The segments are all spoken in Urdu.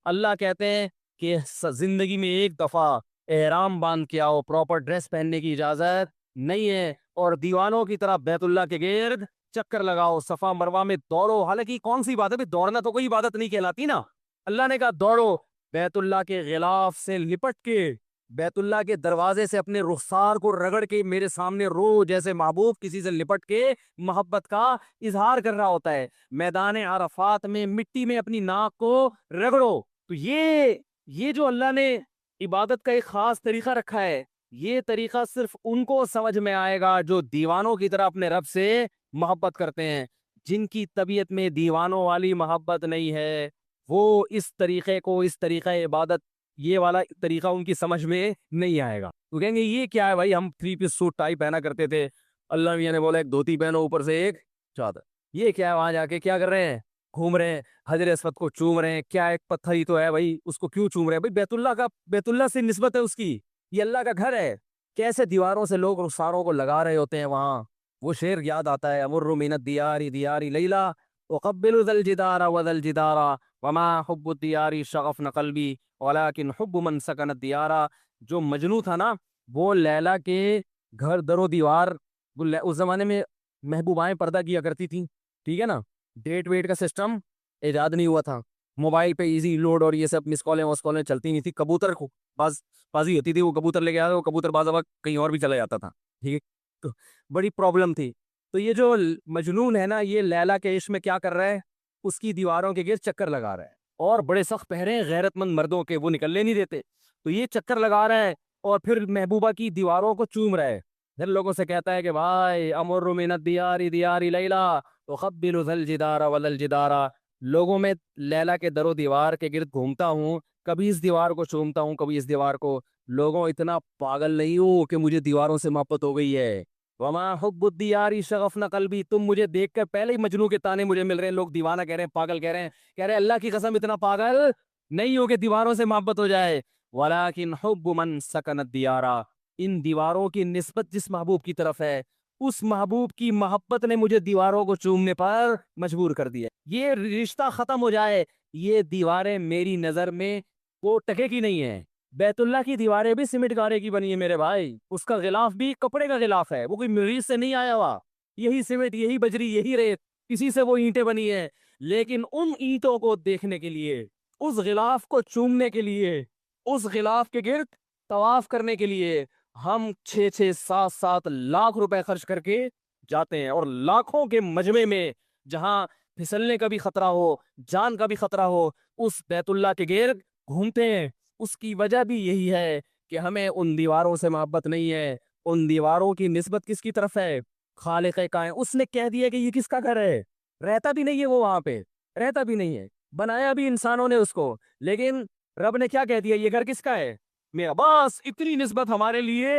اللہ کہتے ہیں کہ زندگی میں ایک دفعہ احرام باندھ کے آؤ، پراپر ڈریس پہننے کی اجازت نہیں ہے، اور دیوانوں کی طرح بیت اللہ کے گرد چکر لگاؤ، صفا مروا میں دوڑو۔ حالانکہ کون سی بات ہے دوڑنا، تو کوئی عبادت نہیں کہلاتی نا۔ اللہ نے کہا دوڑو، بیت اللہ کے غلاف سے لپٹ کے، بیت اللہ کے دروازے سے اپنے رخسار کو رگڑ کے میرے سامنے رو، جیسے محبوب کسی سے لپٹ کے محبت کا اظہار کر رہا ہوتا ہے۔ میدان عرفات میں مٹی میں اپنی ناک کو رگڑو۔ تو یہ جو اللہ نے عبادت کا ایک خاص طریقہ رکھا ہے، یہ طریقہ صرف ان کو سمجھ میں آئے گا جو دیوانوں کی طرح اپنے رب سے محبت کرتے ہیں۔ جن کی طبیعت میں دیوانوں والی محبت نہیں ہے، وہ اس طریقے کو، اس طریقہ عبادت، یہ والا طریقہ ان کی سمجھ میں نہیں آئے گا۔ تو کہیں گے یہ کیا ہے بھائی، ہم 3 پیس سوٹ ٹائی پہنا کرتے تھے، اللہ میاں نے بولا ایک دھوتی پہنو اوپر سے ایک چادر۔ یہ کیا ہے، وہاں جا کے کیا کر رہے ہیں، گھوم رہے ہیں، حجر اسود کو چوم رہے ہیں۔ کیا ایک پتھر ہی تو ہے بھائی، اس کو کیوں چوم رہے ہیں بھائی؟ بیت اللہ کا، بیت اللہ سے نسبت ہے اس کی، یہ اللہ کا گھر ہے۔ کیسے دیواروں سے لوگ رخساروں کو لگا رہے ہوتے ہیں وہاں۔ وہ شعر یاد آتا ہے، امر من الدیار دیار لیلا اقبل ذا الجدار وذا الجدار وما حب الدیار شغفن قلبی ولكن حب من سکن الدیار۔ جو مجنو تھا نا، وہ لیلا کے گھر در و دیوار، اس زمانے میں محبوبائیں پردہ کیا کرتی تھیں، ٹھیک ہے نا، ڈیٹ ویٹ کا سسٹم ایجاد نہیں ہوا تھا، موبائل پہ ایزی لوڈ اور یہ سب مس کالیں وس کالیں چلتی نہیں تھی۔ کبوتر بازی ہوتی تھی، وہ کبوتر لے کے آتا، وہ کبوتر باز وقت کہیں اور بھی چلا جاتا تھا، ٹھیک ہے، تو بڑی پرابلم تھی۔ تو یہ جو مجنون ہے نا، یہ لیلا کے عشق میں کیا کر رہا ہے، اس کی دیواروں کے گرد چکر لگا رہا ہے، اور بڑے سخت پہرے ہیں غیرت مند مردوں کے، وہ نکلنے نہیں دیتے۔ تو یہ چکر لگا رہا ہے اور پھر محبوبہ کی دیواروں کو چوم رہا ہے، پھر لوگوں سے کہتا ہے کہ بھائی امر من الدیار دیار لیلا اقبل ذا الجدار وذا الجدار۔ لوگوں میں لیلا کے در و دیوار کے گرد گھومتا ہوں، کبھی اس دیوار کو چومتا ہوں، کبھی اس دیوار کو۔ لوگوں اتنا پاگل نہیں ہوں کہ مجھے دیواروں سے محبت ہو گئی ہے۔ وما حب الدیار شغفن قلبی، تم مجھے دیکھ کر پہلے ہی مجنوں کے تانے مجھے مل رہے ہیں، لوگ دیوانہ کہہ رہے ہیں، پاگل کہہ رہے ہیں، کہہ رہے ہیں اللہ کی قسم اتنا پاگل نہیں ہو کہ دیواروں سے محبت ہو جائے۔ ولیکن حب من سکن الدیار، ان دیواروں کی نسبت جس محبوب کی طرف ہے، اس محبوب کی محبت نے مجھے دیواروں کو چومنے پر مجبور کر دیا۔ یہ رشتہ ختم ہو جائے، یہ دیواریں میری نظر میں وہ ٹکے کی نہیں ہیں۔ بیت اللہ کی دیواریں بھی سیمنٹ گارے کی بنی ہے میرے بھائی، اس کا غلاف بھی کپڑے کا غلاف ہے، وہ کوئی مریض سے نہیں آیا ہوا، یہی سیمنٹ، یہی بجری، یہی ریت، کسی سے وہ اینٹیں بنی ہیں۔ لیکن ان اینٹوں کو دیکھنے کے لیے، اس غلاف کو چومنے کے لیے، اس غلاف کے گرد طواف کرنے کے لیے ہم 6 7 7 لاکھ روپے خرچ کر کے جاتے ہیں، اور لاکھوں کے مجمع میں جہاں پھسلنے کا بھی خطرہ ہو، جان کا بھی خطرہ ہو، اس بیت اللہ کے گرد گھومتے ہیں۔ اس کی وجہ بھی یہی ہے کہ ہمیں ان دیواروں سے محبت نہیں ہے۔ ان دیواروں کی نسبت کس کی طرف ہے؟ خالق کائنات۔ اس نے کہہ دیا کہ یہ کس کا گھر ہے، رہتا بھی نہیں ہے وہ وہاں پہ، رہتا بھی نہیں ہے، بنایا بھی انسانوں نے اس کو، لیکن رب نے کیا کہہ دیا، یہ گھر کس کا ہے، میرا۔ بس اتنی نسبت ہمارے لیے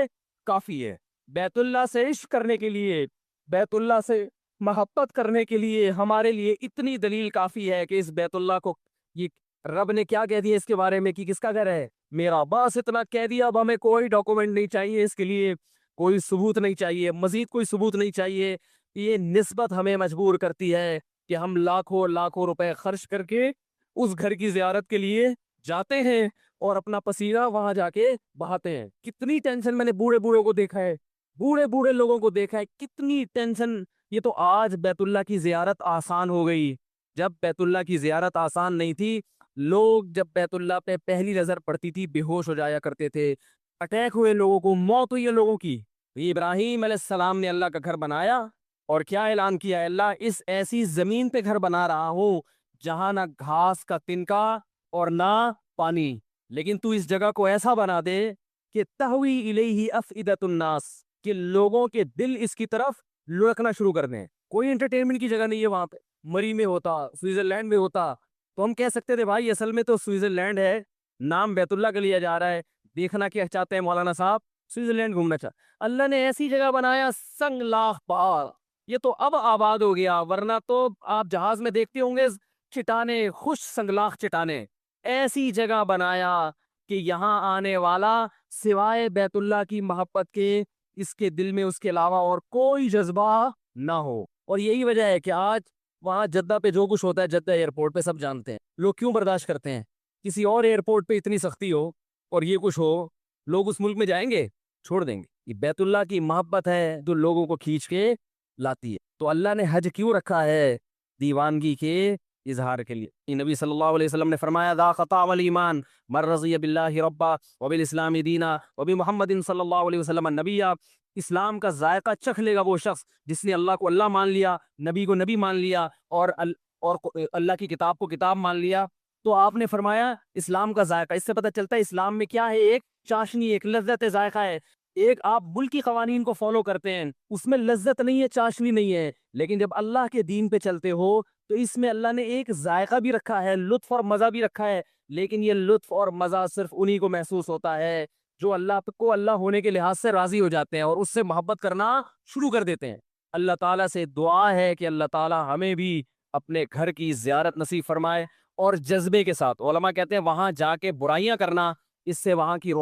کافی ہے۔ بیت اللہ سے عشق کرنے کے لیے، بیت اللہ سے محبت کرنے کے لیے ہمارے لیے اتنی دلیل کافی ہے کہ اس بیت اللہ کو، یہ رب نے کیا کہہ دیا اس کے بارے میں کہ کس کا گھر ہے، میرا۔ بس اتنا کہہ دیا، اب ہمیں کوئی ڈاکومنٹ نہیں چاہیے اس کے لیے، کوئی ثبوت نہیں چاہیے، مزید کوئی ثبوت نہیں چاہیے۔ یہ نسبت ہمیں مجبور کرتی ہے کہ ہم لاکھوں لاکھوں روپے خرچ کر کے اس گھر کی زیارت کے لیے جاتے ہیں اور اپنا پسینہ وہاں جا کے بہاتے ہیں۔ کتنی ٹینشن میں نے بوڑھے بوڑھوں کو دیکھا ہے، بوڑھے بوڑھے لوگوں کو دیکھا ہے، کتنی ٹینشن۔ یہ تو آج بیت اللہ کی زیارت آسان ہو گئی، جب بیت اللہ کی زیارت آسان نہیں تھی، لوگ جب بیت اللہ پہ پہلی نظر پڑتی تھی بے ہوش ہو جایا کرتے تھے، اٹیک ہوئے لوگوں کو، موت ہوئی ہے لوگوں کی۔ ابراہیم علیہ السلام نے اللہ کا گھر بنایا اور کیا اعلان کیا، اللہ اس ایسی زمین پہ گھر بنا رہا ہوں جہاں نہ گھاس کا تنکا اور نہ پانی، لیکن تو اس جگہ کو ایسا بنا دے کہ تہوی الیہ افئدۃ الناس، کہ لوگوں کے دل اس کی طرف لڑکنا شروع کر دیں۔ کوئی انٹرٹینمنٹ کی جگہ نہیں ہے وہاں پہ۔ مری میں ہوتا، سوئٹزرلینڈ میں ہوتا تو ہم کہہ سکتے تھے بھائی اصل میں تو سوئٹزرلینڈ ہے، نام بیت اللہ کا لیا جا رہا ہے، دیکھنا کیا چاہتے ہیں مولانا صاحب، سوئٹزرلینڈ گھومنا چاہتے۔ اللہ نے ایسی جگہ بنایا سنگ لاخ پار، یہ تو اب آباد ہو گیا، ورنہ تو آپ جہاز میں دیکھتے ہوں گے چٹانے، خوش سنگلاخ چٹانے۔ ایسی جگہ بنایا کہ یہاں آنے والا سوائے بیت اللہ کی محبت کے، اس کے دل میں اس کے علاوہ اور کوئی جذبہ نہ ہو۔ اور یہی وجہ ہے کہ آج وہاں جدہ پہ جو کچھ ہوتا ہے، جدہ ایئرپورٹ پہ سب جانتے ہیں، لوگ کیوں برداشت کرتے ہیں؟ کسی اور ایئرپورٹ پہ اتنی سختی ہو اور یہ کچھ ہو، لوگ اس ملک میں جائیں گے؟ چھوڑ دیں گے۔ یہ بیت اللہ کی محبت ہے جو لوگوں کو کھینچ کے لاتی ہے۔ تو اللہ نے حج کیوں رکھا ہے؟ دیوانگی کے اظہار کے لیے۔ یہ نبی صلی اللہ علیہ وسلم نے فرمایا ذاق طعم الایمان من رضی باللہ ربا وبالاسلام دینا وبمحمد صلی اللہ علیہ وسلم نبیا۔ اسلام کا ذائقہ چکھ لے گا وہ شخص جس نے اللہ کو اللہ مان لیا، نبی کو نبی مان لیا، اور اللہ کی کتاب کو کتاب مان لیا۔ تو آپ نے فرمایا اسلام کا ذائقہ، اس سے پتہ چلتا ہے اسلام میں کیا ہے، ایک چاشنی، ایک لذت ذائقہ ہے۔ ایک آپ ملکی قوانین کو فالو کرتے ہیں، اس میں لذت نہیں ہے، چاشنی نہیں ہے، لیکن جب اللہ کے دین پہ چلتے ہو تو اس میں اللہ نے ایک ذائقہ بھی رکھا ہے، لطف اور مزہ بھی رکھا ہے، لیکن یہ لطف اور مزہ صرف انہی کو محسوس ہوتا ہے جو اللہ کو اللہ ہونے کے لحاظ سے راضی ہو جاتے ہیں اور اس سے محبت کرنا شروع کر دیتے ہیں۔ اللہ تعالیٰ سے دعا ہے کہ اللہ تعالیٰ ہمیں بھی اپنے گھر کی زیارت نصیب فرمائے، اور جذبے کے ساتھ۔ علماء کہتے ہیں وہاں جا کے برائیاں کرنا، اس سے وہاں کی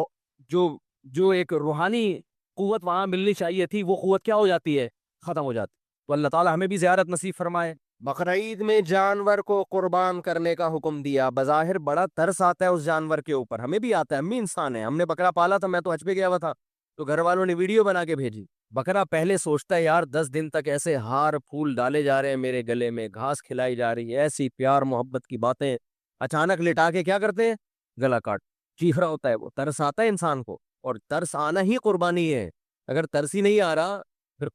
جو ایک روحانی قوت وہاں ملنی چاہیے تھی، وہ قوت کیا ہو جاتی ہے؟ ختم ہو جاتی۔ تو اللہ تعالیٰ ہمیں بھی زیارت نصیب فرمائے۔ بقرعید میں جانور کو قربان کرنے کا حکم دیا۔ بظاہر بڑا ترس آتا ہے اس جانور کے اوپر، ہمیں بھی آتا ہے، ہم بھی انسان ہیں، ہم نے بکرا پالا تھا، میں تو حج پہ گیا ہوا تھا، تو گھر والوں نے ویڈیو بنا کے بھیجی۔ بکرا پہلے سوچتا ہے یار 10 دن تک ایسے ہار پھول ڈالے جا رہے ہیں میرے گلے میں، گھاس کھلائی جا رہی ہے، ایسی پیار محبت کی باتیں، اچانک لٹا کے کیا کرتے ہیں؟ گلا کاٹ، چیخ رہا ہوتا ہے وہ۔ ترس آتا ہے انسان کو، اور ترس آنا ہی قربانی ہے۔ اگر ترس ہی نہیں آ رہا پھر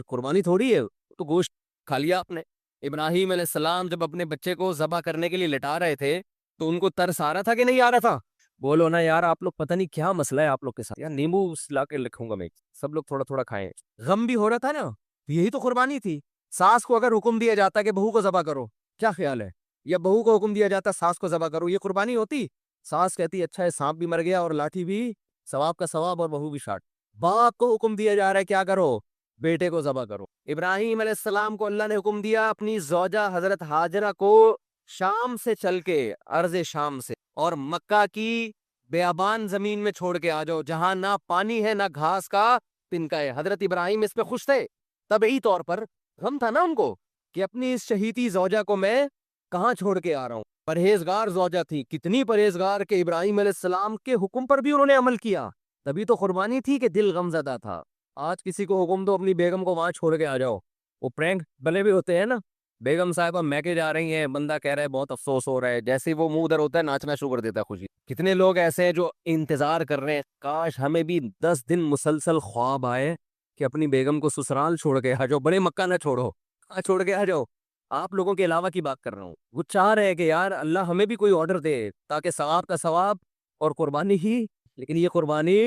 قربانی تھوڑی ہے، تو گوشت کھا لیا آپ نے۔ ابراہیم علیہ السلام جب اپنے بچے کو ذبح کرنے کے لیے لٹا رہے تھے تو ان کو ترس آ رہا تھا کہ نہیں آ رہا تھا؟ بولو نا یار، آپ لوگ پتہ نہیں کیا مسئلہ ہے آپ لوگ کے ساتھ یار، نیمبو لا کے لکھوں گا میں، سب لوگ تھوڑا تھوڑا کھائیں۔ غم بھی ہو رہا تھا نا، یہی تو قربانی تھی۔ ساس کو اگر حکم دیا جاتا کہ بہو کو ذبح کرو، کیا خیال ہے؟ یا بہو کو حکم دیا جاتا ساس کو ذبح کرو، یہ قربانی ہوتی؟ ساس کہتی اچھا ہے، سانپ بھی مر گیا اور لاٹھی بھی ثواب کا ثواب اور بہو بھی شاٹ۔ باپ کو حکم دیا جا رہا ہے کیا کرو؟ بیٹے کو ذبح کرو۔ ابراہیم علیہ السلام کو اللہ نے حکم دیا اپنی زوجہ حضرت ہاجرہ کو شام سے چل کے، ارض شام سے، اور مکہ کی بیابان زمین میں چھوڑ کے آ جاؤ جہاں نہ پانی ہے نہ گھاس کا تنکا ہے۔ حضرت ابراہیم اس پہ خوش تھے، طبعی طور پر غم تھا نا ان کو کہ اپنی اس شہیدی زوجہ کو میں کہاں چھوڑ کے آ رہا ہوں۔ پرہیزگار زوجہ تھی، کتنی پرہیزگار کہ ابراہیم علیہ السلام کے حکم پر بھی انہوں نے عمل کیا، تبھی تو قربانی تھی کہ دل غم زدہ تھا۔ آج کسی کو حکم دو اپنی بیگم کو وہاں چھوڑ کے آ جاؤ، وہ پرینک بنے بھی ہوتے ہیں نا، بیگم صاحبہ میکے جا رہی ہیں، بندہ کہہ رہا ہے بہت افسوس ہو رہا ہے، جیسے ہی وہ منہ ادھر ہوتا ہے ناچنا شروع کر دیتا ہے خوشی۔ کتنے لوگ ایسے ہیں جو انتظار کر رہے ہیں کاش ہمیں بھی 10 دن مسلسل خواب آئے کہ اپنی بیگم کو سسرال چھوڑ کے آ جاؤ، بڑے مکہ نہ چھوڑو، کہاں چھوڑ کے آ جاؤ۔ آپ لوگوں کے علاوہ کی بات کر رہا ہوں، وہ چاہ رہے ہیں کہ یار اللہ ہمیں بھی کوئی آرڈر دے تاکہ ثواب کا ثواب اور قربانی ہی، لیکن یہ قربانی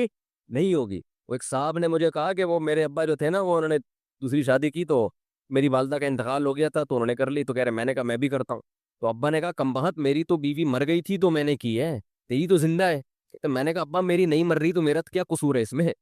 نہیں ہوگی۔ وہ ایک صاحب نے مجھے کہا کہ وہ میرے ابا جو تھے نا، وہ انہوں نے دوسری شادی کی تو میری والدہ کا انتقال ہو گیا تھا تو انہوں نے کر لی، تو کہہ رہے میں نے کہا میں بھی کرتا ہوں۔ تو ابا نے کہا کم بخت، میری تو بیوی مر گئی تھی تو میں نے کی ہے، تیری تو زندہ ہے۔ تو میں نے کہا ابا میری نہیں مر رہی تو میرا کیا قصور ہے اس میں؟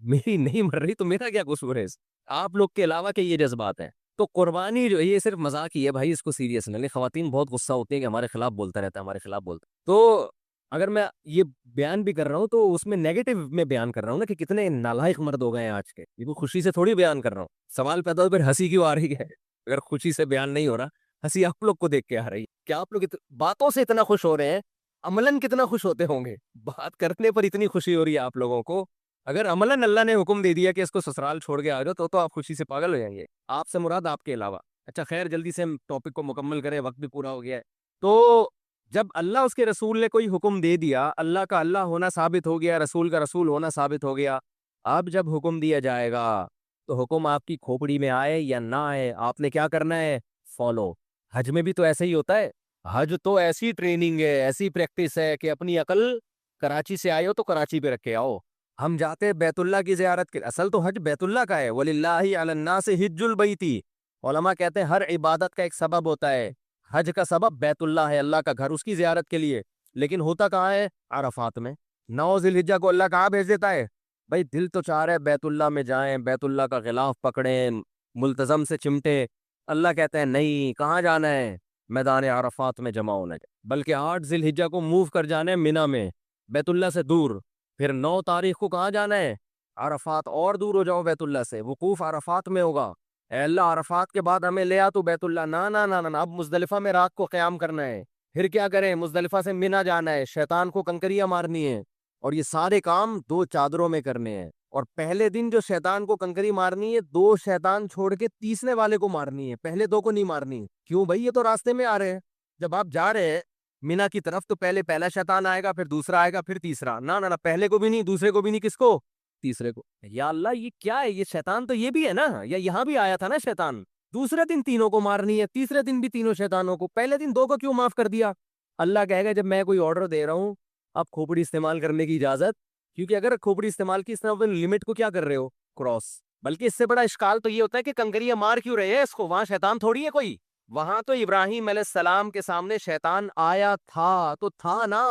میری نہیں مر رہی تو میرا کیا قصور ہے؟ آپ لوگ کے علاوہ کہ یہ جذبات ہیں۔ تو قربانی جو ہے یہ صرف مذاق ہی ہے بھائی، اس کو سیریس نہ لیں۔ خواتین بہت غصہ ہوتی ہیں کہ ہمارے خلاف بولتا رہتا ہے، ہمارے خلاف بولتا ہے۔ تو اگر میں یہ بیان بھی کر رہا ہوں تو اس میں نیگیٹو میں بیان کر رہا ہوں نا کہ کتنے نالائق مرد ہو گئے ہیں آج کے، یہ خوشی سے تھوڑی بیان کر رہا ہوں۔ سوال پیدا ہو پھر ہنسی کیوں آ رہی ہے؟ اگر خوشی سے بیان نہیں ہو رہا، ہنسی آپ لوگ کو دیکھ کے آ رہی ہے۔ کیا آپ لوگ باتوں سے اتنا خوش ہو رہے ہیں؟ عملاً کتنا خوش ہوتے ہوں گے؟ بات کرنے پر اتنی خوشی ہو رہی ہے آپ لوگوں کو، اگر عملاً اللہ نے حکم دے دیا کہ اس کو سسرال چھوڑ کے آ جاؤ تو آپ خوشی سے پاگل ہو جائیں گے۔ آپ سے مراد آپ کے علاوہ۔ اچھا خیر، جلدی سے ہم ٹاپک کو مکمل کریں، وقت بھی پورا ہو گیا ہے۔ تو جب اللہ اس کے رسول نے کوئی حکم دے دیا، اللہ کا اللہ ہونا ثابت ہو گیا، رسول کا رسول ہونا ثابت ہو گیا، اب جب حکم دیا جائے گا تو حکم آپ کی کھوپڑی میں آئے یا نہ آئے، آپ نے کیا کرنا ہے؟ فالو۔ حج میں بھی تو ایسا ہی ہوتا ہے، حج تو ایسی ٹریننگ ہے، ایسی پریکٹس ہے کہ اپنی عقل کراچی سے آئے ہو تو کراچی پہ رکھ کے آؤ۔ ہم جاتے ہیں بیت اللہ کی زیارت کے، اصل تو حج بیت اللہ کا ہے، وَلِلَّهِ عَلَى النَّاسِ حِجُّ الْبَيْتِ۔ علماء کہتے ہیں ہر عبادت کا ایک سبب ہوتا ہے، حج کا سبب بیت اللہ ہے، اللہ کا گھر، اس کی زیارت کے لیے، لیکن ہوتا کہاں ہے؟ عرفات میں۔ 9 ذی الحجہ کو اللہ کہاں بھیج دیتا ہے؟ بھائی دل تو چاہ رہا ہے بیت اللہ میں جائیں، بیت اللہ کا غلاف پکڑیں، ملتزم سے چمٹیں، اللہ کہتے ہیں نہیں، کہاں جانا ہے؟ میدان عرفات میں جمع ہونا ہے، بلکہ 8 ذی الحجہ کو موو کر جانا ہے منی میں، بیت اللہ سے دور۔ پھر 9 تاریخ کو کہاں جانا ہے؟ عرفات، اور دور ہو جاؤ بیت اللہ سے، وقوف عرفات میں ہوگا۔ اے اللہ عرفات کے بعد ہمیں لے آ تو بیت اللہ، نہ اب مزدلفہ میں رات کو قیام کرنا ہے، پھر کیا کریں؟ مزدلفہ سے منا جانا ہے، شیطان کو کنکریاں مارنی ہے، اور یہ سارے کام 2 چادروں میں کرنے ہیں۔ اور پہلے دن جو شیطان کو کنکری مارنی ہے، 2 شیطان چھوڑ کے تیسرے والے کو مارنی ہے، پہلے 2 کو نہیں مارنی۔ کیوں بھائی؟ یہ تو راستے میں آ رہے ہیں، جب آپ جا رہے ہیں مینا کی طرف تو پہلے پہلا شیطان آئے گا، پھر دوسرا آئے گا، پھر تیسرا۔ نہ نہ نہ، پہلے کو بھی نہیں، دوسرے کو بھی نہیں، کس کو؟ تیسرے کو۔ یا اللہ، یہ کیا ہے؟ یہ شیطان تو یہ بھی ہے نا، یا یہاں بھی آیا تھا نا شیطان؟ دوسرے دن تینوں کو مارنی ہے، تیسرے دن بھی تینوں شیطانوں کو، پہلے دن 2 کو کیوں معاف کر دیا؟ اللہ کہے گا جب میں کوئی آرڈر دے رہا ہوں، آپ کھوپڑی استعمال کرنے کی اجازت، کیونکہ اگر کھوپڑی استعمال کی، اس طرح لمٹ کو کیا کر رہے ہو؟ کراس۔ بلکہ اس سے بڑا اشکال تو یہ ہوتا ہے کہ کنکریاں مار کیوں رہے ہیں اس کو؟ وہاں شیطان تھوڑی ہے کوئی، وہاں تو ابراہیم علیہ السلام کے سامنے شیطان آیا تھا تو تھا نا،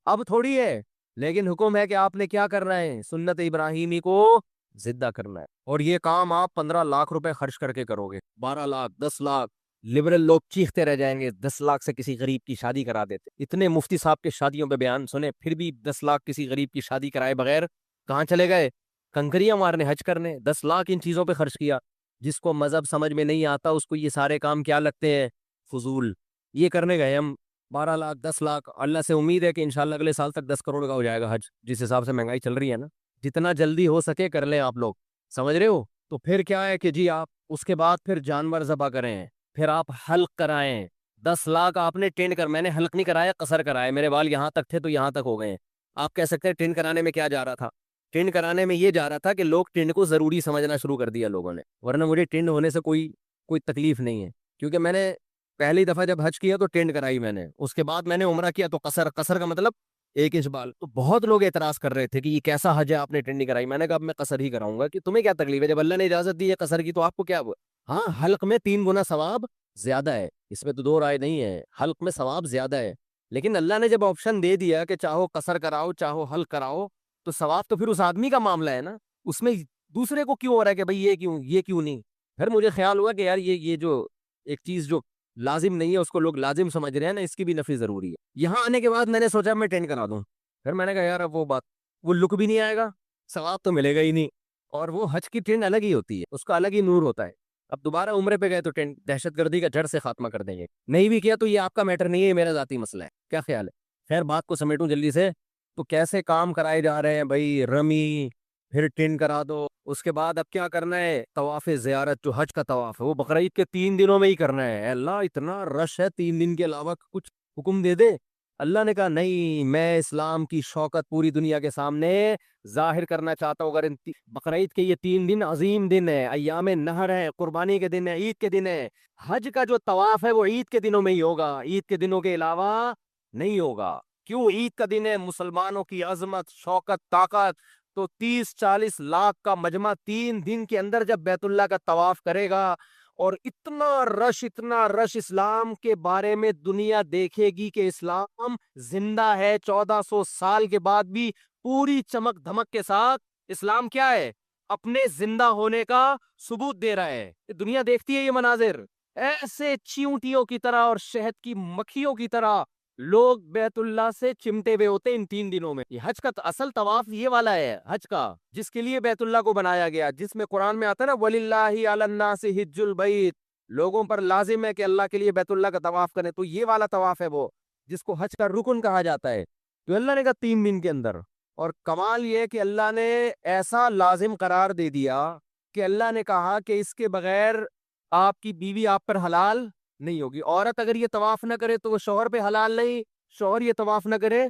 اب تھوڑی ہے۔ لیکن حکم ہے کہ آپ نے کیا کرنا ہے؟ سنت ابراہیمی کو زندہ کرنا ہے، اور یہ کام آپ 15 لاکھ روپے خرچ کر کے کرو گے، 12 لاکھ، 10 لاکھ۔ لبرل لوگ چیختے رہ جائیں گے 10 لاکھ سے کسی غریب کی شادی کرا دیتے، اتنے مفتی صاحب کے شادیوں پہ بیان سنے، پھر بھی 10 لاکھ کسی غریب کی شادی کرائے بغیر کہاں چلے گئے؟ کنکریاں مارنے، حج کرنے۔ 10 لاکھ ان چیزوں پہ خرچ کیا۔ جس کو مذہب سمجھ میں نہیں آتا اس کو یہ سارے کام کیا لگتے ہیں؟ فضول۔ یہ کرنے گئے ہم 12 لاکھ، 10 لاکھ۔ اللہ سے امید ہے کہ انشاءاللہ اگلے سال تک 10 کروڑ کا ہو جائے گا حج، جس حساب سے مہنگائی چل رہی ہے نا۔ جتنا جلدی ہو سکے کر لیں آپ لوگ، سمجھ رہے ہو؟ تو پھر کیا ہے کہ جی آپ اس کے بعد پھر جانور ذبح کریں، پھر آپ حلق کرائیں۔ 10 لاکھ آپ نے ٹینڈ کر، میں نے حلق نہیں کرایا، قصر کرایا، میرے بال یہاں تک تھے تو یہاں تک ہو گئے ہیں۔ آپ کہہ سکتے ہیں ٹینڈ کرانے میں کیا جا رہا تھا؟ ٹینڈ کرانے میں یہ جا رہا تھا کہ لوگ ٹینڈ کو ضروری سمجھنا شروع کر دیا لوگوں نے، ورنہ مجھے ٹینڈ ہونے سے کوئی تکلیف نہیں ہے، کیونکہ میں نے پہلی دفعہ جب حج کیا تو ٹینڈ کرائی میں نے، اس کے بعد میں نے عمرہ کیا تو قصر کا مطلب 1 انچ بال۔ تو بہت لوگ اعتراض کر رہے تھے کہ یہ کیسا حج ہے، آپ نے ٹینڈ نہیں کرائی؟ میں نے کہا اب میں قصر ہی کراؤں گا، کہ تمہیں کیا تکلیف ہے؟ جب اللہ نے اجازت دی ہے قصر کی تو آپ کو کیا ہوا؟ ہاں، حلق میں 3 گنا ثواب زیادہ ہے، اس میں تو 2 رائے نہیں ہے، حلق میں ثواب زیادہ ہے، لیکن اللہ نے جب آپشن دے دیا کہ چاہو قصر کراؤ چاہو حلق کراؤ، تو ثواب تو پھر اس آدمی کا معاملہ ہے نا، اس میں دوسرے کو کیوں ہو رہا ہے کہ بھئی یہ کیوں نہیں؟ پھر مجھے خیال ہوا کہ یار یہ جو ایک چیز جو لازم نہیں ہے اس کو لوگ لازم سمجھ رہے ہیں نا، اس کی بھی نفی ضروری ہے۔ یہاں آنے کے بعد میں نے سوچا میں ٹینڈ کرا دوں، پھر میں نے کہا یار اب وہ لک بھی نہیں آئے گا، ثواب تو ملے گا ہی نہیں، اور وہ حج کی ٹینڈ الگ ہی ہوتی ہے، اس کا الگ ہی نور ہوتا ہے۔ اب دوبارہ عمرے پہ گئے تو دہشت گردی کا جڑ سے خاتمہ کر دیں گے، نہیں بھی کیا تو یہ آپ کا میٹر نہیں ہے، میرا ذاتی مسئلہ ہے، کیا خیال ہے؟ خیر بات کو سمیٹوں جلدی سے، تو کیسے کام کرائے جا رہے ہیں بھائی؟ رمی، پھر ٹن کرا دو، اس کے بعد اب کیا کرنا ہے؟ طواف زیارت، جو حج کا طواف ہے وہ بقرعید کے 3 دنوں میں ہی کرنا ہے۔ اے اللہ اتنا رش ہے، 3 دن کے علاوہ کچھ حکم دے دے۔ اللہ نے کہا نہیں، میں اسلام کی شوکت پوری دنیا کے سامنے ظاہر کرنا چاہتا ہوں، اگر بقرعید کے یہ 3 دن عظیم دن ہے، ایام نہر ہے، قربانی کے دن ہے، عید کے دن ہے، حج کا جو طواف ہے وہ عید کے دنوں میں ہی ہوگا، عید کے دنوں کے علاوہ نہیں ہوگا۔ کیوں؟ عید کا دن ہے، مسلمانوں کی عظمت، شوکت، طاقت، تو 30-40 لاکھ کا مجمع 3 دن کے اندر جب بیت اللہ کا طواف کرے گا، اور اتنا رش اسلام کے بارے میں دنیا دیکھے گی کہ اسلام زندہ ہے 1400 سال کے بعد بھی پوری چمک دھمک کے ساتھ۔ اسلام کیا ہے؟ اپنے زندہ ہونے کا ثبوت دے رہا ہے، دنیا دیکھتی ہے یہ مناظر، ایسے چیونٹیوں کی طرح اور شہد کی مکھیوں کی طرح لوگ بیت اللہ سے چمٹے ہوئے ہوتے ان 3 دنوں میں۔ یہ حج کا اصل طواف یہ والا ہے، حج کا، جس کے لیے بیت اللہ کو بنایا گیا، جس میں قرآن میں آتا ہے نا وَلِلَّهِ عَلَى النَّاسِ حِجُّ الْبَيْتِ، لوگوں پر لازم ہے کہ اللہ کے لیے بیت اللہ کا طواف کریں، تو یہ والا طواف ہے وہ جس کو حج کا رکن کہا جاتا ہے۔ تو اللہ نے کہا 3 دن کے اندر، اور کمال یہ کہ اللہ نے ایسا لازم قرار دے دیا کہ اللہ نے کہا کہ اس کے بغیر آپ کی بیوی آپ پر حلال نہیں ہوگی۔ عورت اگر یہ طواف نہ کرے تو وہ شوہر پہ حلال نہیں، شوہر یہ طواف نہ کرے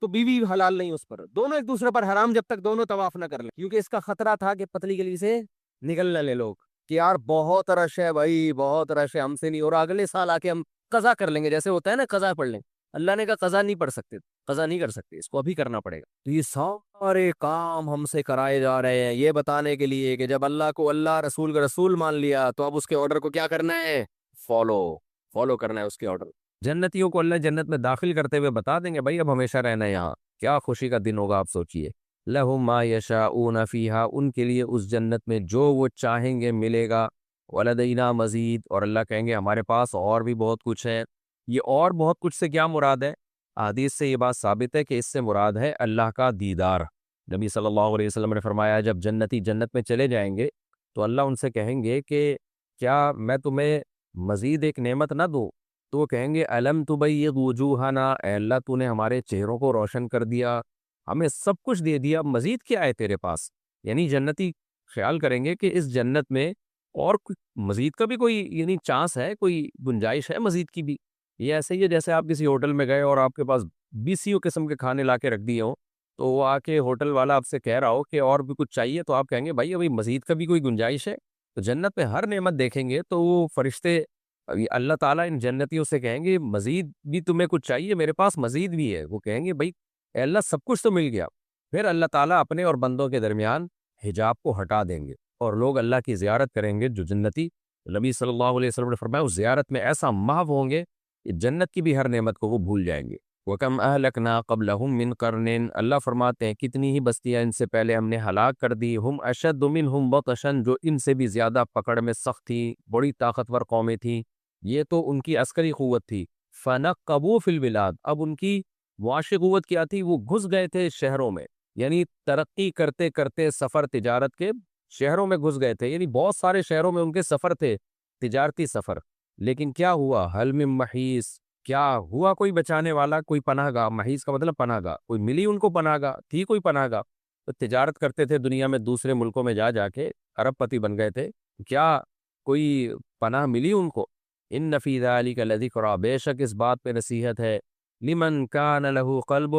تو بیوی بھی حلال نہیں اس پر، دونوں ایک دوسرے پر حرام جب تک دونوں طواف نہ کر لیں، کیونکہ اس کا خطرہ تھا کہ پتلی گلی سے نکل نہ لے لوگ، کہ یار بہت رش ہے بھائی، بہت رش ہے، ہم سے نہیں، اور اگلے سال آ کے ہم قضا کر لیں گے، جیسے ہوتا ہے نا قضا پڑھ لیں۔ اللہ نے کہا قضا نہیں پڑھ سکتے، قضا نہیں کر سکتے، اس کو ابھی کرنا پڑے گا۔ تو یہ سارے کام ہم سے کرائے جا رہے ہیں یہ بتانے کے لیے کہ جب اللہ کو اللہ، رسول کا رسول مان لیا تو اب اس کے آرڈر کو کیا کرنا ہے؟ فالو کرنا ہے اس کے آرڈر۔ جنتیوں کو اللہ جنت میں داخل کرتے ہوئے بتا دیں گے بھائی اب ہمیشہ رہنا ہے یہاں، کیا خوشی کا دن ہوگا آپ سوچئے۔ لَهُم مَا يَشَاءُونَ فِيهَا، ان کے لیے اس جنت میں جو وہ چاہیں گے ملے گا۔ وَلَدَيْنَا مَزِيدٌ، اور اللہ کہیں گے ہمارے پاس اور بھی بہت کچھ ہے۔ یہ اور بہت کچھ سے کیا مراد ہے؟ حدیث سے یہ بات ثابت ہے کہ اس سے مراد ہے اللہ کا دیدار۔ نبی صلی اللہ علیہ وسلم نے فرمایا جب جنتی جنت میں چلے جائیں گے تو اللہ ان سے کہیں گے کہ کیا میں تمہیں مزید ایک نعمت نہ دوں؟ تو وہ کہیں گے الم تبیض وجوہنا، اے اللہ تو نے ہمارے چہروں کو روشن کر دیا، ہمیں سب کچھ دے دیا، اب مزید کیا ہے تیرے پاس؟ یعنی جنتی خیال کریں گے کہ اس جنت میں اور مزید کا بھی کوئی یعنی چانس ہے، کوئی گنجائش ہے مزید کی بھی؟ یہ ایسے ہی ہے جیسے آپ کسی ہوٹل میں گئے اور آپ کے پاس 20 قسم کے کھانے لا کے رکھ دیے ہوں، تو وہ آ کے ہوٹل والا آپ سے کہہ رہا ہو کہ اور بھی کچھ چاہیے، تو آپ کہیں گے بھائی ابھی مزید کا بھی کوئی گنجائش ہے؟ تو جنت میں ہر نعمت دیکھیں گے تو وہ فرشتے اللہ تعالیٰ ان جنتیوں سے کہیں گے مزید بھی تمہیں کچھ چاہیے؟ میرے پاس مزید بھی ہے۔ وہ کہیں گے بھائی اے اللہ سب کچھ تو مل گیا۔ پھر اللہ تعالیٰ اپنے اور بندوں کے درمیان حجاب کو ہٹا دیں گے اور لوگ اللہ کی زیارت کریں گے جو جنتی، نبی صلی اللہ علیہ وسلم نے فرمایا اس زیارت میں ایسا محو ہوں گے کہ جنت کی بھی ہر نعمت کو وہ بھول جائیں گے۔ وَكَمْ أَهْلَكْنَا قَبْلَهُمْ مِنْ قَرْنٍ، اللہ فرماتے ہیں کتنی ہی بستیاں ان سے پہلے ہم نے ہلاک کر دی، ہم اشد منہم بطشا، جو ان سے بھی زیادہ پکڑ میں سخت تھی، بڑی طاقتور قومیں تھیں، یہ تو ان کی عسکری قوت تھی۔ فَنَقَّبُوا فِي الْبِلَادِ، اب ان کی معاشی قوت کیا تھی؟ وہ گھس گئے تھے شہروں میں، یعنی ترقی کرتے کرتے سفر تجارت کے شہروں میں گھس گئے تھے، یعنی بہت سارے شہروں میں ان کے سفر تھے، تجارتی سفر، لیکن کیا ہوا؟ حل من محیص، کیا ہوا کوئی بچانے والا، کوئی پناہ گاہ؟ محیص کا مطلب پناہ گاہ، کوئی ملی ان کو پناہ گاہ؟ تھی کوئی پناہ گاہ؟ تو تجارت کرتے تھے دنیا میں، دوسرے ملکوں میں جا جا کے ارب پتی بن گئے تھے، کیا کوئی پناہ ملی ان کو؟ ان فی ذلک لذکری، بے شک اس بات پہ نصیحت ہے، لمن کان لہ قلب،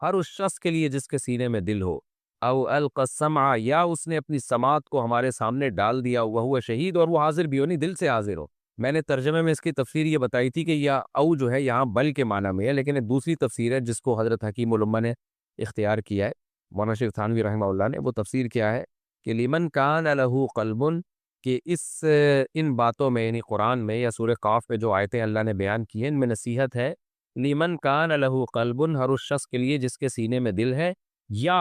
ہر اس شخص کے لیے جس کے سینے میں دل ہو، او القى السمع، یا اس نے اپنی سماعت کو ہمارے سامنے ڈال دیا، وہو شہید، اور وہ حاضر بھی ہو، نہیں دل سے حاضر ہو۔ میں نے ترجمے میں اس کی تفسیر یہ بتائی تھی کہ یا او جو ہے یہاں بل کے معنی میں ہے، لیکن ایک دوسری تفسیر ہے جس کو حضرت حکیم الامہ نے اختیار کیا ہے، مولانا شیخ تھانوی رحمہ اللہ نے، وہ تفسیر کیا ہے کہ لمن کان لہ قلب، کہ ان باتوں میں یعنی قرآن میں یا سورہ قاف میں جو آیتیں اللہ نے بیان کی ہیں ان میں نصیحت ہے، لمن کان لہ قلب، ہر اس شخص کے لیے جس کے سینے میں دل ہے، یا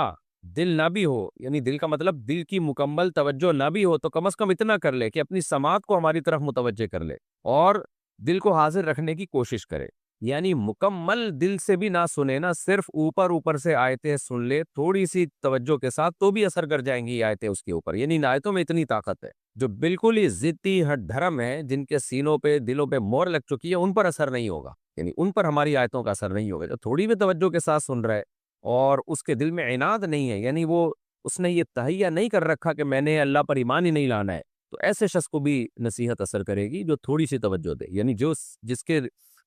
دل نہ بھی ہو، یعنی دل کا مطلب دل کی مکمل توجہ نہ بھی ہو تو کم از کم اتنا کر لے کہ اپنی سماعت کو ہماری طرف متوجہ کر لے اور دل کو حاضر رکھنے کی کوشش کرے، یعنی مکمل دل سے بھی نہ سنے، نہ صرف اوپر اوپر سے آیتیں سن لے تھوڑی سی توجہ کے ساتھ تو بھی اثر کر جائیں گی یہ آیتیں اس کے اوپر، یعنی ان آیتوں میں اتنی طاقت ہے۔ جو بالکل ہی ضدی ہٹ دھرم ہے، جن کے سینوں پہ دلوں پہ مور لگ چکی ہے، ان پر اثر نہیں ہوگا، یعنی ان پر ہماری آیتوں کا اثر نہیں ہوگا۔ جو تھوڑی بھی توجہ کے ساتھ سن رہا ہے اور اس کے دل میں عناد نہیں ہے، یعنی وہ اس نے یہ تہیہ نہیں کر رکھا کہ میں نے اللہ پر ایمان ہی نہیں لانا ہے، تو ایسے شخص کو بھی نصیحت اثر کرے گی جو تھوڑی سی توجہ دے، یعنی جس کے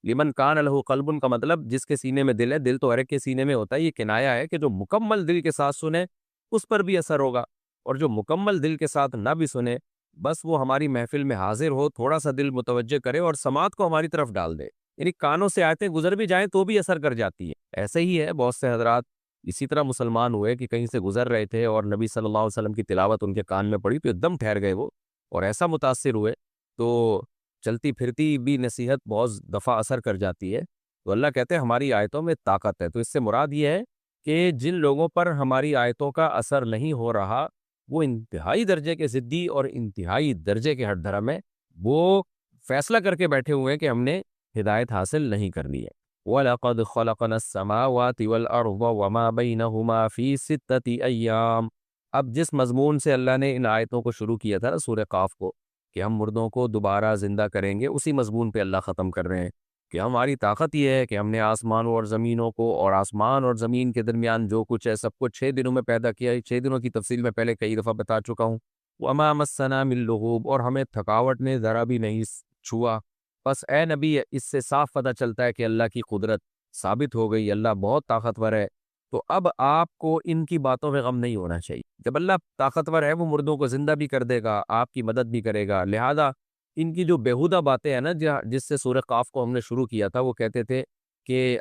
لمن کان لہ قلب کا مطلب جس کے سینے میں دل ہے، دل تو ہر ایک کے سینے میں ہوتا ہے، یہ کنایہ ہے کہ جو مکمل دل کے ساتھ سنے اس پر بھی اثر ہوگا، اور جو مکمل دل کے ساتھ نہ بھی سنے بس وہ ہماری محفل میں حاضر ہو، تھوڑا سا دل متوجہ کرے اور سماعت کو ہماری طرف ڈال دے، یعنی کانوں سے آیتیں گزر بھی جائیں تو بھی اثر کر جاتی ہے۔ ایسے ہی ہے بہت سے حضرات اسی طرح مسلمان ہوئے کہ کہیں سے گزر رہے تھے اور نبی صلی اللہ علیہ وسلم کی تلاوت ان کے کان میں پڑی تو ایک دم ٹھہر گئے وہ، اور ایسا متاثر ہوئے، تو چلتی پھرتی بھی نصیحت بہت دفعہ اثر کر جاتی ہے۔ تو اللہ کہتے ہیں ہماری آیتوں میں طاقت ہے، تو اس سے مراد یہ ہے کہ جن لوگوں پر ہماری آیتوں کا اثر نہیں ہو رہا وہ انتہائی درجے کے ضدی اور انتہائی درجے کے ہٹ دھرم ہے، وہ فیصلہ کر کے بیٹھے ہوئے ہیں کہ ہم نے ہدایت حاصل نہیں کرنی ہے۔ وَلَقَدْ خَلَقْنَا السَّمَاوَاتِ وَالْأَرْضَ وَمَا بَيْنَهُمَا فِي سِتَّةِ أَيَّامٍ، اب جس مضمون سے اللہ نے ان آیتوں کو شروع کیا تھا نا سورہ قاف کو، کہ ہم مردوں کو دوبارہ زندہ کریں گے، اسی مضمون پہ اللہ ختم کر رہے ہیں کہ ہماری طاقت یہ ہے کہ ہم نے آسمانوں اور زمینوں کو اور آسمان اور زمین کے درمیان جو کچھ ہے سب کچھ 6 دنوں میں پیدا کیا ہے۔ 6 دنوں کی تفصیل میں پہلے کئی دفعہ بتا چکا ہوں۔ وَمَا مَسَّنَا مِن لُغُوبٍ، اور ہمیں تھکاوٹ نے ذرا بھی نہیں چھوا۔ بس اے نبی اس سے صاف پتہ چلتا ہے کہ اللہ کی قدرت ثابت ہو گئی، اللہ بہت طاقتور ہے، تو اب آپ کو ان کی باتوں میں غم نہیں ہونا چاہیے۔ جب اللہ طاقتور ہے وہ مردوں کو زندہ بھی کر دے گا، آپ کی مدد بھی کرے گا، لہذا ان کی جو بیہودہ باتیں ہیں نا جس سے سورہ قاف کو ہم نے شروع کیا تھا، وہ کہتے تھے کہ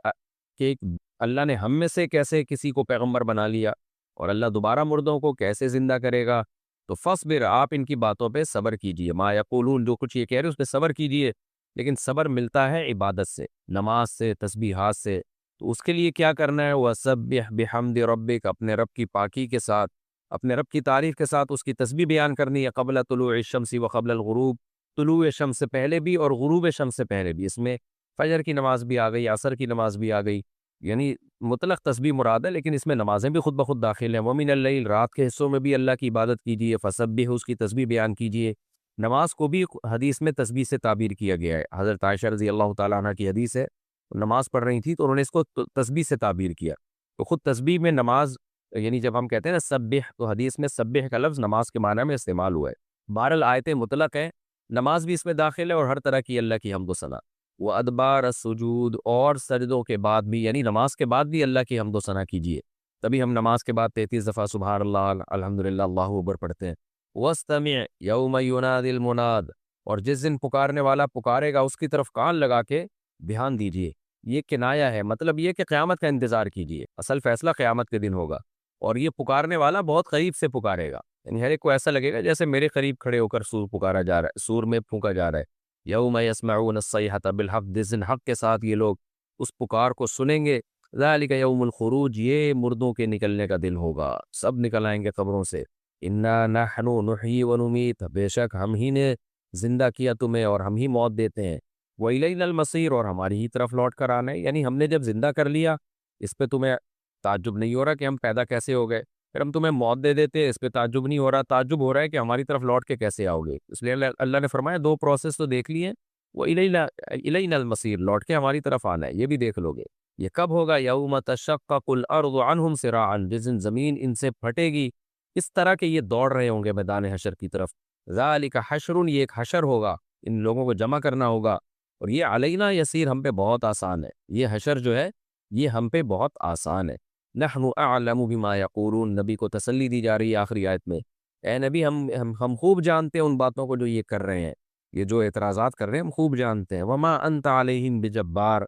اللہ نے ہم میں سے کیسے کسی کو پیغمبر بنا لیا اور اللہ دوبارہ مردوں کو کیسے زندہ کرے گا، تو فصبر، آپ ان کی باتوں پہ صبر کیجئے، ما یقولون، جو کچھ یہ کہہ رہے اس پہ صبر کیجئے، لیکن صبر ملتا ہے عبادت سے، نماز سے، تسبیحات سے، تو اس کے لیے کیا کرنا ہے؟ وَسَبِّحْ بِحَمْدِ رَبِّكَ، اپنے رب کی پاکی کے ساتھ، اپنے رب کی تعریف کے ساتھ اس کی تسبیح بیان کرنی ہے، قبل طلوع الشمس وقبل الغروب، طلوع شمس سے پہلے بھی اور غروب شمس سے پہلے بھی، اس میں فجر کی نماز بھی آ گئی، عصر کی نماز بھی آ گئی، یعنی مطلق تسبیح مراد ہے لیکن اس میں نمازیں بھی خود بخود داخل ہیں۔ وَمِنَ اللَّيْلِ، رات کے حصوں میں بھی اللہ کی عبادت کیجیے، فَسَبِّحْ، اس کی تسبیح بیان کیجیے، نماز کو بھی حدیث میں تسبیح سے تعبیر کیا گیا ہے. حضرت عائشہ رضی اللہ تعالیٰ عنہ کی حدیث ہے، نماز پڑھ رہی تھی تو انہوں نے اس کو تسبیح سے تعبیر کیا. تو خود تسبیح میں نماز، یعنی جب ہم کہتے ہیں نا سبح، تو حدیث میں سبح کا لفظ نماز کے معنی میں استعمال ہوا ہے. بہرحال آیت مطلق ہے، نماز بھی اس میں داخل ہے، اور ہر طرح کی اللہ کی حمد و ثنا. وہ ادبار السجود، اور سجدوں کے بعد بھی، یعنی نماز کے بعد بھی اللہ کی حمد و ثنا کیجیے. تبھی ہم نماز کے بعد 33 دفعہ سبحان اللہ، الحمدللہ، اللہ اکبر پڑھتے ہیں. وَاسْتَمِعْ يَوْمَ يُنَادِ الْمُنَادِ، اور جس دن پکارنے والا پکارے گا اس کی طرف کان لگا کے دھیان دیجیے. یہ کنایا ہے، مطلب یہ کہ قیامت کا انتظار کیجیے، اصل فیصلہ قیامت کے دن ہوگا، اور یہ پکارنے والا بہت قریب سے پکارے گا. یعنی ہر ایک کو ایسا لگے گا جیسے میرے قریب کھڑے ہو کر سور پکارا جا رہا ہے، سور میں پھونکا جا رہا ہے. یوم یسمعون الصیحۃ بالحق، جس دن حق کے ساتھ یہ لوگ اس پکار کو سنیں گے. ذالک یوم الخروج، یہ مردوں کے نکلنے کا دن ہوگا، سب نکل آئیں گے قبروں سے. انا نحن نحیی ونمیت، بے شک ہم ہی نے زندہ کیا تمہیں اور ہم ہی موت دیتے ہیں. وَإِلَيْنَا الْمَصِيرُ، اور ہماری ہی طرف لوٹ کر آنا ہے. یعنی ہم نے جب زندہ کر لیا، اس پہ تمہیں تعجب نہیں ہو رہا کہ ہم پیدا کیسے ہو گئے، پھر ہم تمہیں موت دے دیتے، اس پہ تعجب نہیں ہو رہا، تعجب ہو رہا ہے کہ ہماری طرف لوٹ کے کیسے آؤ گے. اس لیے اللہ نے فرمایا دو پروسیس تو دیکھ لیے، وہ الینا المصیر، لوٹ کے ہماری طرف آنا ہے، یہ بھی دیکھ لو گے. یہ کب ہوگا؟ یوم تشقق الارض عنہم سراعا، جس دن زمین ان سے پھٹے گی اس طرح کہ یہ دوڑ رہے ہوں گے میدان حشر کی طرف. ذالک حشر، یہ ایک حشر ہوگا، ان لوگوں کو جمع کرنا ہوگا. اور یہ علینا یسیر، ہم پہ بہت آسان ہے. یہ حشر جو ہے یہ ہم پہ بہت آسان ہے. نحن اعلم بما یقولون، نبی کو تسلی دی جا رہی ہے آخری آیت میں. اے نبی، ہم خوب جانتے ہیں ان باتوں کو جو یہ کر رہے ہیں، یہ جو اعتراضات کر رہے ہیں ہم خوب جانتے ہیں. وما انت علیہم بجبار،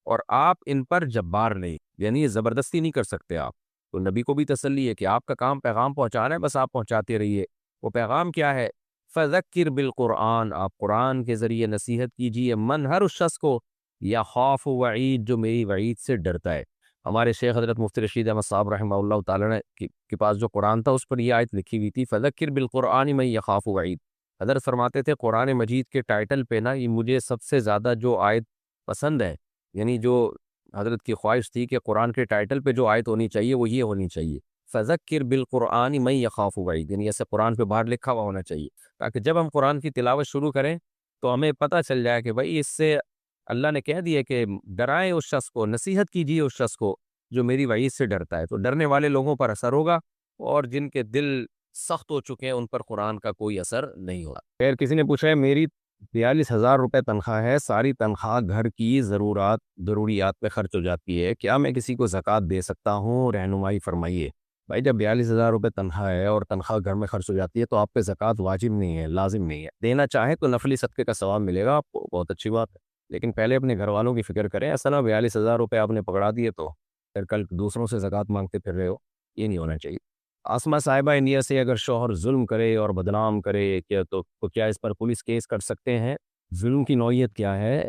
اور آپ ان پر جبار نہیں، یعنی یہ زبردستی نہیں کر سکتے آپ. تو نبی کو بھی تسلی ہے کہ آپ کا کام پیغام پہنچانا ہے، بس آپ پہنچاتے رہیے. وہ پیغام کیا ہے؟ فذکر بالقرآن، آپ قرآن کے ذریعے نصیحت کیجیے. من، ہر اس شخص کو، یا خوف وعید، جو میری وعید سے ڈرتا ہے. ہمارے شیخ حضرت مفتی رشید احمد صاحب رحمہ اللہ تعالیٰ نے کے پاس جو قرآن تھا اس پر یہ آیت لکھی ہوئی تھی، فذکر بالقرآن من یخاف وعید. حضرت فرماتے تھے قرآن مجید کے ٹائٹل پہ نا، یہ مجھے سب سے زیادہ جو آیت پسند ہے، یعنی جو حضرت کی خواہش تھی کہ قرآن کے ٹائٹل پہ جو آیت ہونی چاہیے وہ یہ ہونی چاہیے، فذکر بالقرآن من یخاف وعید. یعنی ایسے قرآن پہ باہر لکھا ہوا ہونا چاہیے، تاکہ جب ہم قرآن کی تلاوت شروع کریں تو ہمیں پتہ چل جائے کہ بھائی اس سے اللہ نے کہہ دیا کہ ڈرائیں اس شخص کو، نصیحت کیجیے اس شخص کو جو میری وعید سے ڈرتا ہے. تو ڈرنے والے لوگوں پر اثر ہوگا، اور جن کے دل سخت ہو چکے ہیں ان پر قرآن کا کوئی اثر نہیں ہوگا. خیر، کسی نے پوچھا ہے میری 42,000 روپے تنخواہ ہے، ساری تنخواہ گھر کی ضروریات پہ خرچ ہو جاتی ہے، کیا میں کسی کو زکوٰۃ دے سکتا ہوں؟ رہنمائی فرمائیے. بھائی جب 42,000 روپے تنخواہ ہے اور تنخواہ گھر میں خرچ ہو جاتی ہے تو آپ پہ زکوٰۃ واجب نہیں ہے، لازم نہیں ہے. دینا چاہیں تو نفلی صدقے کا ثواب ملے گا آپ کو، بہت اچھی بات ہے، لیکن پہلے اپنے گھر والوں کی فکر کریں. ایسا نہ 42,000 روپے آپ نے پکڑا دیے تو پھر کل دوسروں سے زکوٰۃ مانگتے پھر رہے ہو، یہ نہیں ہونا چاہیے. آسمہ صاحبہ انڈیا سے، اگر شوہر ظلم کرے اور بدنام کرے تو کیا اس پر پولیس کیس کر سکتے ہیں؟ ظلم کی نوعیت کیا ہے؟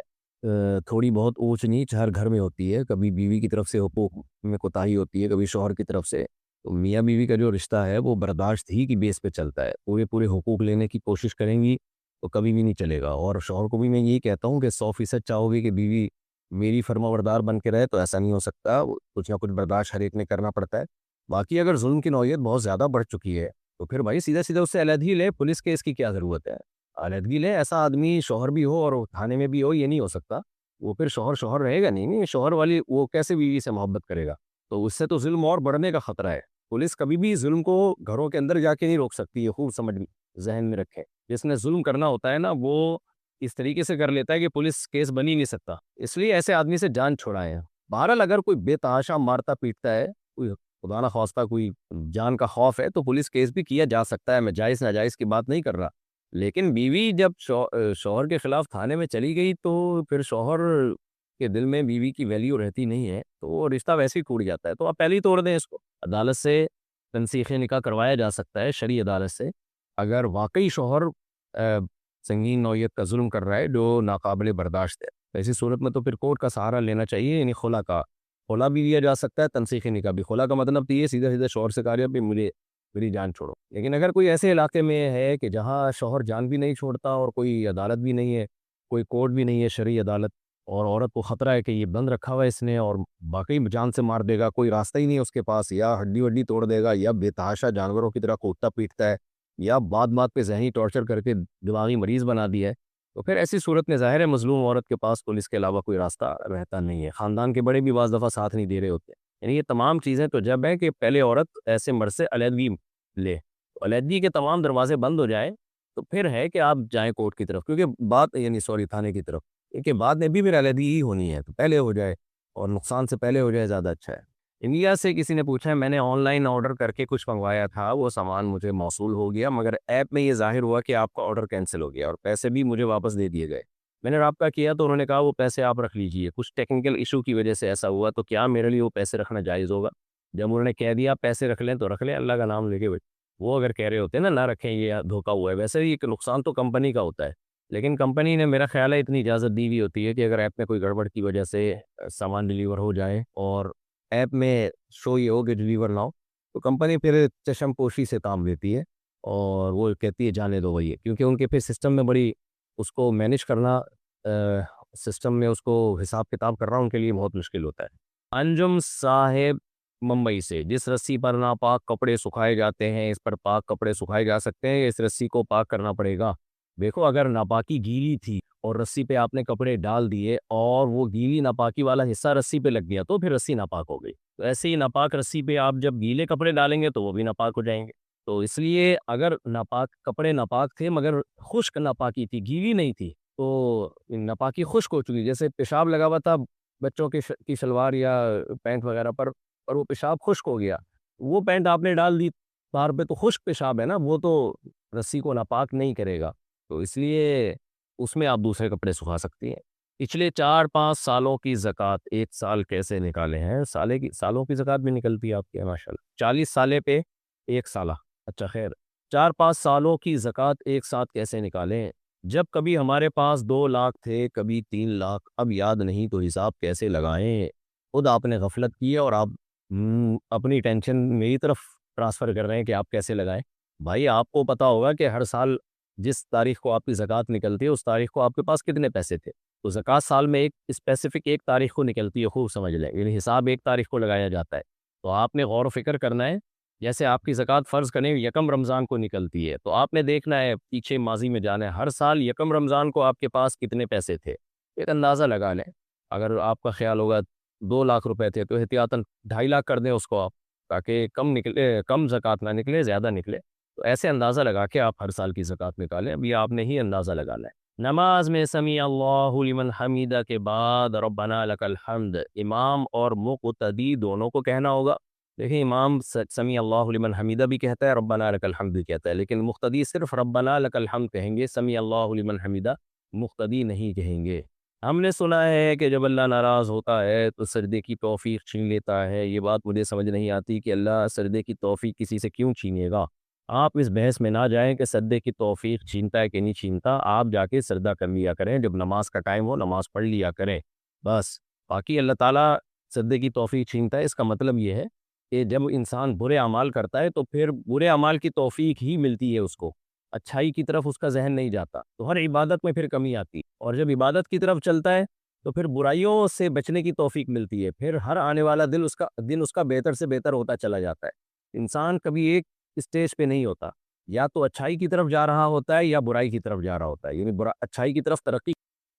تھوڑی بہت اونچ نیچ ہر گھر میں ہوتی ہے، کبھی بیوی کی طرف سے حقوق میں کوتاہی ہوتی ہے، کبھی شوہر کی طرف سے. تو میاں بیوی کا جو رشتہ ہے وہ برداشت ہی کی بیس پہ چلتا ہے. پورے حقوق لینے کی کوشش کریں گی تو کبھی بھی نہیں چلے گا. اور شوہر کو بھی میں یہی کہتا ہوں کہ 100% چاہو گے کہ بیوی میری فرما بردار بن کے رہے تو ایسا نہیں ہو سکتا، کچھ نہ کچھ برداشت ہر ایک نے کرنا پڑتا ہے. باقی اگر ظلم کی نوعیت بہت زیادہ بڑھ چکی ہے تو پھر بھائی سیدھا اس سے علیحدگی لے، پولیس کیس کی کیا ضرورت ہے؟ علیحدگی لے. ایسا آدمی شوہر بھی ہو اور تھانے میں بھی ہو، یہ نہیں ہو سکتا. وہ پھر شوہر رہے گا نہیں شوہر والی، وہ کیسے بیوی سے محبت کرے گا؟ تو اس سے تو ظلم اور بڑھنے کا خطرہ ہے. پولیس کبھی بھی ظلم کو گھروں کے اندر جا کے نہیں روک سکتی، یہ خوب سمجھ ذہن میں رکھیں. جس نے ظلم کرنا ہوتا ہے نا وہ اس طریقے سے کر لیتا ہے کہ پولیس کیس بن ہی نہیں سکتا. اس لیے ایسے آدمی سے جان چھوڑائیں. بہرحال اگر کوئی بے تحاشا مارتا پیٹتا ہے، کوئی خدا نہ خواستہ کوئی جان کا خوف ہے، تو پولیس کیس بھی کیا جا سکتا ہے. میں جائز ناجائز کی بات نہیں کر رہا، لیکن بیوی جب شوہر کے خلاف تھانے میں چلی گئی تو پھر شوہر کے دل میں بیوی کی ویلیو رہتی نہیں ہے، تو وہ رشتہ ویسے ہی ٹوٹ جاتا ہے. تو آپ پہلے ہی توڑ دیں اس کو. عدالت سے تنسیخ نکاح کروایا جا سکتا ہے، شرعی عدالت سے. اگر واقعی شوہر سنگین نوعیت کا ظلم کر رہا ہے جو ناقابل برداشت ہے، ایسی صورت میں تو پھر کورٹ کا سہارا لینا چاہیے. یعنی خلا بھی لیا جا سکتا ہے، تنسیخ نکاح بھی. خلا کا مطلب تو یہ سیدھا شوہر سے کہا جائے بھی میری جان چھوڑو. لیکن اگر کوئی ایسے علاقے میں ہے کہ جہاں شوہر جان بھی نہیں چھوڑتا اور کوئی عدالت بھی نہیں ہے، کوئی کورٹ بھی نہیں ہے شرعی عدالت، اور عورت کو خطرہ ہے کہ یہ بند رکھا ہوا ہے اس نے اور باقی جان سے مار دے گا، کوئی راستہ ہی نہیں ہے اس کے پاس، یا ہڈی وڈی توڑ دے گا، یا بے تحاشا جانوروں کی طرح کوٹتا پیٹتا ہے، یا بات بات پہ ذہنی ٹارچر کر کے دماغی مریض بنا دیا ہے، تو پھر ایسی صورت میں ظاہر ہے مظلوم عورت کے پاس پولیس کے علاوہ کوئی راستہ رہتا نہیں ہے۔ خاندان کے بڑے بھی بعض دفعہ ساتھ نہیں دے رہے ہوتے، یعنی یہ تمام چیزیں تو جب ہے کہ پہلے عورت ایسے مرد سے علیحدگی لے، تو علیحدگی کے تمام دروازے بند ہو جائیں تو پھر ہے کہ آپ جائیں کورٹ کی طرف، کیونکہ بات یعنی سوری تھانے کی طرف، کیونکہ بعد میں بھی پھر علیحدگی ہی ہونی ہے، تو پہلے ہو جائے اور نقصان سے پہلے ہو جائے زیادہ اچھا ہے۔ انڈیا سے کسی نے پوچھا ہے، میں نے آن لائن آرڈر کر کے کچھ منگوایا تھا، وہ سامان مجھے موصول ہو گیا، مگر ایپ میں یہ ظاہر ہوا کہ آپ کا آرڈر کینسل ہو گیا اور پیسے بھی مجھے واپس دے دیے گئے۔ میں نے رابطہ کیا تو انہوں نے کہا وہ پیسے آپ رکھ لیجئے، کچھ ٹیکنیکل ایشو کی وجہ سے ایسا ہوا، تو کیا میرے لیے وہ پیسے رکھنا جائز ہوگا؟ جب انہوں نے کہہ دیا پیسے رکھ لیں تو رکھ لیں، اللہ کا نام لے کے وہ اگر کہہ رہے ہوتے ہیں نا نہ رکھیں یہ دھوکہ ہوا ہے، ویسے ہی ایک نقصان تو کمپنی کا ہوتا ہے، لیکن کمپنی نے میرا خیال ہے اتنی اجازت دی ہوئی ہوتی ہے کہ اگر ایپ میں کوئی گڑبڑ کی وجہ سے سامان ڈیلیور ہو جائے اور ایپ میں شو یہ ہو کہ ڈیلیور نہ ہو، تو کمپنی پھر چشم پوشی سے کام لیتی ہے اور وہ کہتی ہے جانے دو بھائی، کیونکہ ان کے پھر سسٹم میں بڑی اس کو مینیج کرنا، سسٹم میں اس کو حساب کتاب کرنا ان کے لیے بہت مشکل ہوتا ہے۔ انجم صاحب ممبئی سے، جس رسی پر ناپاک کپڑے سکھائے جاتے ہیں اس پر پاک کپڑے سکھائے جا سکتے ہیں، اس رسی کو پاک کرنا پڑے گا؟ دیکھو اگر ناپاکی گیلی تھی اور رسی پہ آپ نے کپڑے ڈال دیے اور وہ گیلی ناپاکی والا حصہ رسی پہ لگ گیا تو پھر رسی ناپاک ہو گئی، تو ایسے ہی ناپاک رسی پہ آپ جب گیلے کپڑے ڈالیں گے تو وہ بھی ناپاک ہو جائیں گے۔ تو اس لیے اگر ناپاک کپڑے ناپاک تھے مگر خشک ناپاکی تھی، گیلی نہیں تھی، تو ناپاکی خشک ہو چکی، جیسے پیشاب لگا ہوا تھا بچوں کی شلوار یا پینٹ وغیرہ پر اور وہ پیشاب خشک ہو گیا، وہ پینٹ آپ نے ڈال دی باہر پہ تو خشک پیشاب ہے نا، وہ تو رسی کو ناپاک نہیں کرے گا، تو اس لیے اس میں آپ دوسرے کپڑے سکھا سکتی ہیں۔ پچھلے 4-5 سالوں کی زکوٰۃ ایک سال کیسے نکالے ہیں؟ سالوں کی زکوٰۃ بھی نکلتی ہے آپ کے ماشاءاللہ، 40 سالے پہ ایک سالہ، اچھا خیر، 4-5 سالوں کی زکوٰۃ ایک ساتھ کیسے نکالیں؟ جب کبھی ہمارے پاس 2 لاکھ تھے، کبھی 3 لاکھ، اب یاد نہیں تو حساب کیسے لگائیں؟ خود آپ نے غفلت کی ہے اور آپ اپنی ٹینشن میری طرف ٹرانسفر کر رہے ہیں کہ آپ کیسے لگائیں۔ بھائی آپ کو پتا ہوگا کہ ہر سال جس تاریخ کو آپ کی زکوٰۃ نکلتی ہے اس تاریخ کو آپ کے پاس کتنے پیسے تھے، تو زکوٰۃ سال میں ایک اسپیسیفک ایک تاریخ کو نکلتی ہے، خوب سمجھ لیں، یعنی حساب ایک تاریخ کو لگایا جاتا ہے، تو آپ نے غور و فکر کرنا ہے۔ جیسے آپ کی زکوٰۃ فرض کریں 1 رمضان کو نکلتی ہے، تو آپ نے دیکھنا ہے پیچھے ماضی میں جانا ہے، ہر سال 1 رمضان کو آپ کے پاس کتنے پیسے تھے، ایک اندازہ لگا لیں۔ اگر آپ کا خیال ہوگا 2 لاکھ روپے تھے تو احتیاطاً 2.5 لاکھ کر دیں اس کو آپ، تاکہ کم نکلے، کم زکوٰۃ نہ نکلے زیادہ نکلے، تو ایسے اندازہ لگا کے آپ ہر سال کی زکوٰۃ نکالیں، اب یہ آپ نے ہی اندازہ لگانا ہے۔ نماز میں سمیع اللہ لمن حمیدہ کے بعد ربنا لک الحمد امام اور مقتدی دونوں کو کہنا ہوگا۔ دیکھیں امام سمیع اللہ لمن حمیدہ بھی کہتا ہے، ربنا لک الحمد بھی کہتا ہے، لیکن مقتدی صرف ربنا لک الحمد کہیں گے، سمیع اللہ لمن حمیدہ مقتدی نہیں کہیں گے۔ ہم نے سنا ہے کہ جب اللہ ناراض ہوتا ہے تو سجدے کی توفیق چھین لیتا ہے، یہ بات مجھے سمجھ نہیں آتی کہ اللہ سجدے کی توفیق کسی سے کیوں چھینے گا؟ آپ اس بحث میں نہ جائیں کہ سجدے کی توفیق چھینتا ہے کہ نہیں چھینتا، آپ جا کے سجدہ کر لیا کریں، جب نماز کا ٹائم ہو نماز پڑھ لیا کریں بس۔ باقی اللہ تعالیٰ سجدے کی توفیق چھینتا ہے، اس کا مطلب یہ ہے کہ جب انسان برے اعمال کرتا ہے تو پھر برے اعمال کی توفیق ہی ملتی ہے اس کو، اچھائی کی طرف اس کا ذہن نہیں جاتا، تو ہر عبادت میں پھر کمی آتی ہے، اور جب عبادت کی طرف چلتا ہے تو پھر برائیوں سے بچنے کی توفیق ملتی ہے، پھر ہر آنے والا دن اس کا بہتر سے بہتر ہوتا چلا جاتا ہے۔ انسان کبھی ایک اسٹیج پہ نہیں ہوتا، یا تو اچھائی کی طرف جا رہا ہوتا ہے یا برائی کی طرف جا رہا ہوتا ہے، یعنی اچھائی کی طرف ترقی